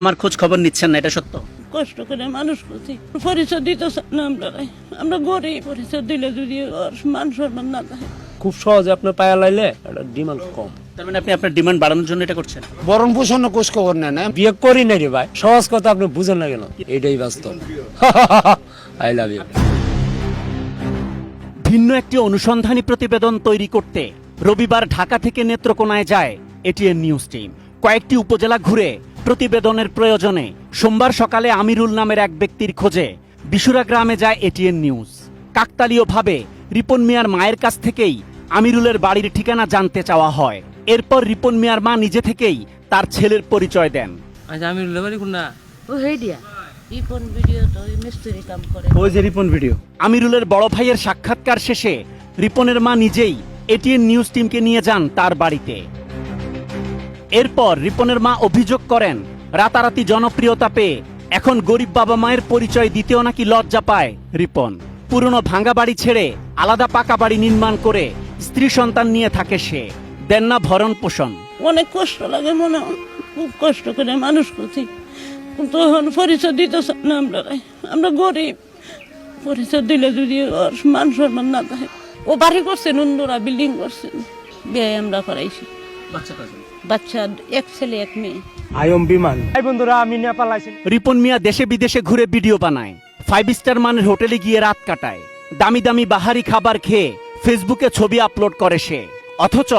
আমার খোঁজ খবর নিচ্ছেন না, এটা সত্য? কষ্ট করে মানুষ করছি, পরিচয় দিতেছে না। আমরা গরিব, পরিচয় দিলে যদি ওর মান সম্মান না থাকে। খুব সহজে আপনার পায়া লাইলে এটা ডিমান্ড কম। তার মানে আপনি আপনার ডিমান্ড বাড়ানোর জন্য এটা করছেন? বরণ পোষণ খোঁজ খবর নেন না। বিয়ে করি নাই রে ভাই, সহজ কথা আপনি বুঝেন না কেন? এটাই বাস্তব। I love you. ভিন্ন একটি অনুসন্ধানী প্রতিবেদন তৈরি করতে রবিবার ঢাকা থেকে নেত্রকোনায় যায় এটিএন নিউজ টিম। কয়েকটি উপজেলা ঘুরে প্রতিবেদনের প্রয়োজনে সোমবার সকালে আমিরুল নামের এক ব্যক্তির খোঁজে বিশুরা গ্রামে যায় এটিএন নিউজ। কাকতালীয়ভাবে রিপন মিয়ার মায়ের কাছ থেকেই আমিরুলের বাড়ির ঠিকানা জানতে চাওয়া হয়। এরপর রিপন মিয়ার মা নিজে থেকেই তার ছেলের পরিচয় দেন। আচ্ছা, আমিরুলের বাড়ি কোনটা? ও হেডিয়া রিপন ভিডিও তো মিস্ত্রি কাম করে। ওই যে রিপন ভিডিও। আমিরুলের বড় ভাইয়ের সাক্ষাৎকার শেষে রিপনের মা নিজেই এটিএন নিউজ টিমকে নিয়ে যান তার বাড়িতে। এরপর রিপনের মা অভিযোগ করেন, রাতারাতি জনপ্রিয়তা পেয়ে এখন গরিব বাবা মায়ের পরিচয় দিতেও নাকি লজ্জা পায় রিপন। পুরনো ভাঙা বাড়ি ছেড়ে আলাদা পাকা বাড়ি নির্মাণ করে স্ত্রী সন্তান নিয়ে থাকে সে। দেন না ভরণ পোষণ। অনেক কষ্ট লাগে, মনে হয় খুব কষ্ট করে মানুষ করছি, কিন্তু এখন পরিচয় দিতেছে না। আমরা গরিব, পরিচয় দিলে যদি ওর মান সম্মান না থাকে। ও বাড়ি করছেন, অন্যরা বিল্ডিং করছেন, বিয়ে আমরা করাইছি। বাচ্চা এক ছেলে এক মেয়ে। আয়ম বিমান। এই বন্ধুরা, আমি নেপাল আইছি। রিপন মিয়া দেশে বিদেশে ঘুরে ভিডিও বানায়, 5 স্টার মানের হোটেলে গিয়ে রাত কাটায়, দামি দামি বাহারি খাবার খেয়ে ফেসবুকে ছবি আপলোড করে সে। অথচ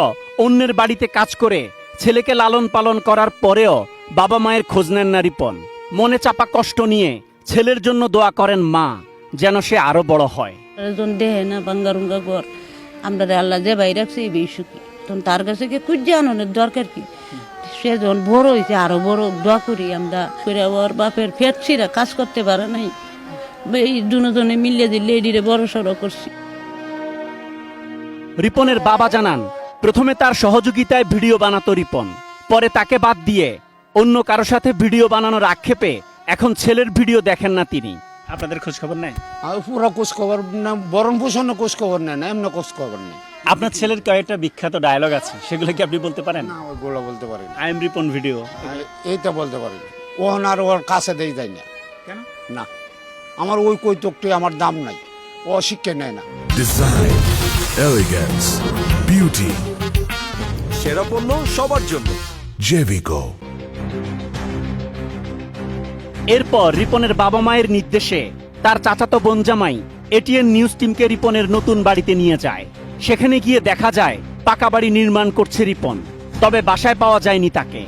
অন্যের বাড়িতে কাজ করে ছেলেকে লালন পালন করার পরেও বাবা মায়ের খোঁজ নেন না রিপন। মনে চাপা কষ্ট নিয়ে ছেলের জন্য দোয়া করেন মা, যেন সে আরো বড় হয়। একজন দেহে না বাঙ্গারুঙ্গা ঘর, আমরা আল্লাহ যে বাইরে রাখছে এই বেশি, তখন তার কাছে গিয়ে খুঁজে আনানোর দরকার কি? সে যখন বড় হয়েছে আরো বড় দোয়া করি আমরা করে। ওর বাপের ফেটছিরা কাজ করতে পারে নাই, এই দুজনে মিলিয়ে দিয়ে লেডিরে বড় সড়ো করছি। রিপনের বাবা জানান, প্রথমে তার সহযোগিতায় ভিডিও বানাতো রিপন, পরে তাকে বাদ দিয়ে অন্য কারো সাথে ভিডিও বানানোর আক্ষেপে এখন ছেলের ভিডিও দেখেন না তিনি। আপনাদের খোঁজ খবর নেয়? পুরো খোঁজ খবর না, বরণ পোষণ খোঁজ খবর নেন না, এমনি খোঁজ খবর নেই। আপনার ছেলের কয়েকটা বিখ্যাত ডায়লগ আছে, সেগুলো কি আপনি বলতে পারেন? না, ওইগুলো বলতে পারি না। I am Ripon video. এইটা বলতে পারি না। ওহন আর ওর কাছে দেই যায় না। কেন? না, আমার ওই কৈতকটি আমার দাম নাই, ও শিক্ষা নেয় না। ডিজাইন, এলিগেন্স, বিউটি, সেরা পণ্য সবার জন্য জেভিকো। এরপর রিপনের বাবা মায়ের নির্দেশে তার চাচাতো বোন জামাই এটিএন নিউজ টিমকে রিপনের নতুন বাড়িতে নিয়ে যায়। সেখানে গিয়ে দেখা যায় পাকা বাড়ি নির্মাণ করছে রিপন, তবে বাসায় পাওয়া যায়নি তাকে।